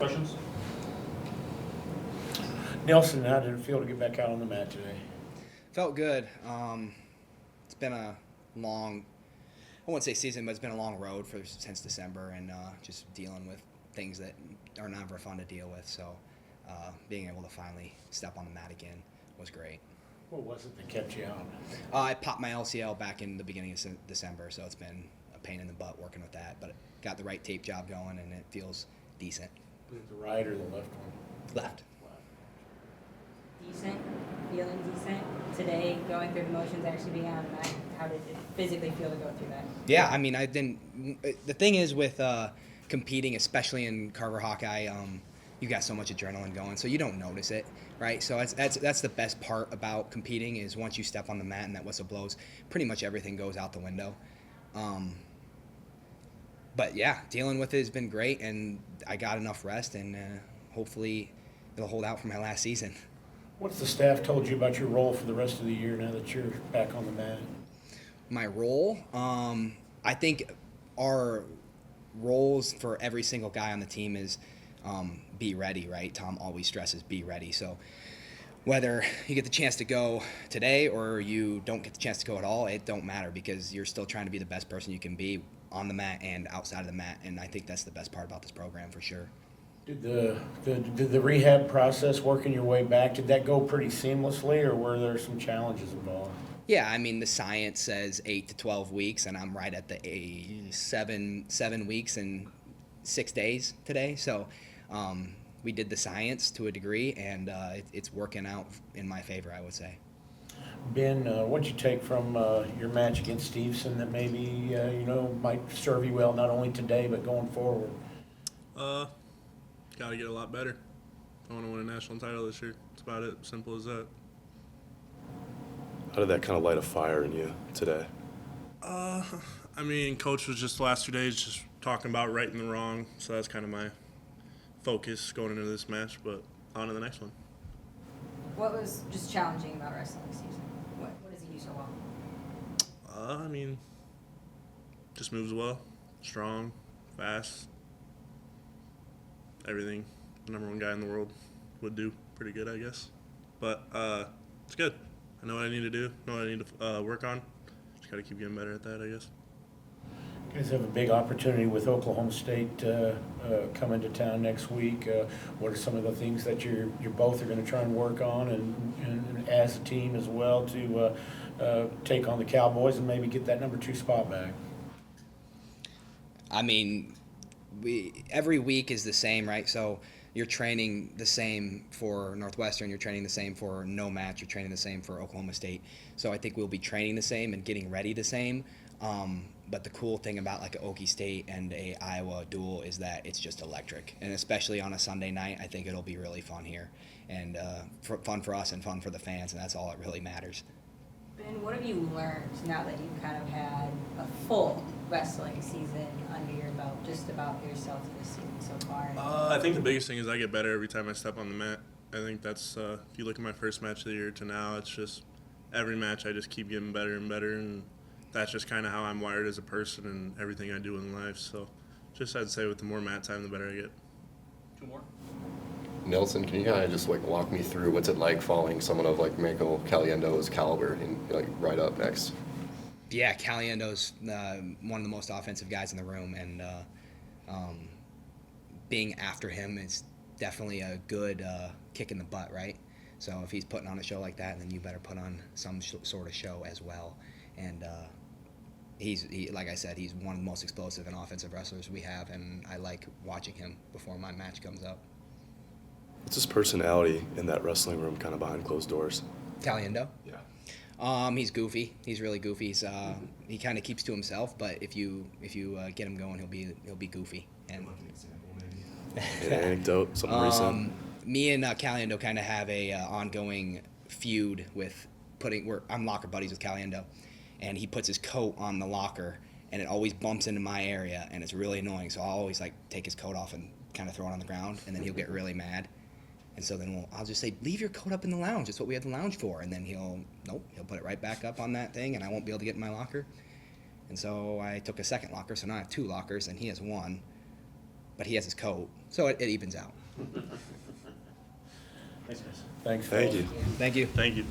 Questions? Nelson, how did it feel to get back out on the mat today? Felt good. It's been a long, I wouldn't say season, but it's been a long road since December, and just dealing with things that are never fun to deal with. So being able to finally step on the mat again was great. What was it that kept you out? I popped my LCL back in the beginning of December, so it's been a pain in the butt working with that. But got the right tape job going, and it feels decent. Was it the right or the left one? Left. Decent, feeling decent today, going through the motions, actually being on the mat. How did it physically feel to go through that? Yeah, I mean, I didn't. The thing is with competing, especially in Carver Hawkeye, you got so much adrenaline going, so you don't notice it, right? So that's the best part about competing is once you step on the mat and that whistle blows, pretty much everything goes out the window. But yeah, dealing with it has been great, and I got enough rest, and hopefully it'll hold out for my last season. What's the staff told you about your role for the rest of the year now that you're back on the mat? My role, I think our roles for every single guy on the team is be ready, right? Tom always stresses be ready. So whether you get the chance to go today or you don't get the chance to go at all, it don't matter because you're still trying to be the best person you can be on the mat and outside of the mat, and I think that's the best part about this program for sure. Did the rehab process, working your way back, did that go pretty seamlessly, or were there some challenges involved? Yeah, I mean, the science says 8 to 12 weeks, and I'm right at the 7 weeks and 6 days today. So we did the science to a degree, and it's working out in my favor, I would say. Ben, what'd you take from your match against Stevenson that maybe might serve you well not only today but going forward? Got to get a lot better. I want to win a national title this year. It's about it. Simple as that. How did that kind of light a fire in you today? I mean, coach was just the last 2 days just talking about right and the wrong, so that's kind of my focus going into this match, but on to the next one. What was just challenging about wrestling this season? What does he do so well? I mean, just moves well, strong, fast, everything the number one guy in the world would do pretty good, I guess. But it's good. I know what I need to do, know what I need to work on. Just got to keep getting better at that, I guess. You guys have a big opportunity with Oklahoma State coming to town next week. What are some of the things that you're both are going to try and work on, and as a team as well to take on the Cowboys and maybe get that number 2 spot back? I mean, every week is the same, right? So you're training the same for Northwestern, you're training the same for no match, you're training the same for Oklahoma State. So I think we'll be training the same and getting ready the same. But the cool thing about like a Okie State and a Iowa duel is that it's just electric, and especially on a Sunday night, I think it'll be really fun here, and fun for us and fun for the fans, and that's all that really matters. Ben, what have you learned now that you've kind of had a full wrestling season under your belt, just about yourself this season so far? I think the biggest thing is I get better every time I step on the mat. I think that's, if you look at my first match of the year to now, it's just every match I just keep getting better and better, and that's just kind of how I'm wired as a person and everything I do in life. So just I'd say with the more mat time, the better I get. 2 more. Nelson, can you kind of just walk me through what's it like following someone of Michael Caliendo's caliber and right up next? Yeah, Caliendo's one of the most offensive guys in the room, and being after him is definitely a good kick in the butt, right? So if he's putting on a show like that, then you better put on some sort of show as well. And like I said, he's one of the most explosive and offensive wrestlers we have, and I like watching him before my match comes up. What's his personality in that wrestling room, kind of behind closed doors? Caliendo? Yeah. He's goofy. He's really goofy. He kind of keeps to himself, but if you get him going, he'll be goofy. And An example, maybe. An anecdote, something recent. Me and Caliendo kind of have a ongoing feud with I'm locker buddies with Caliendo, and he puts his coat on the locker, and it always bumps into my area, and it's really annoying. So I'll always take his coat off and kind of throw it on the ground, and then he'll get really mad. And so then I'll just say, leave your coat up in the lounge. That's what we have the lounge for. And then he'll put it right back up on that thing, and I won't be able to get in my locker. And so I took a second locker, so now I have 2 lockers, and he has 1. but he has his coat, so it evens out. Thanks, guys. Thanks. Thank fellas. you. Thank you. Thank you.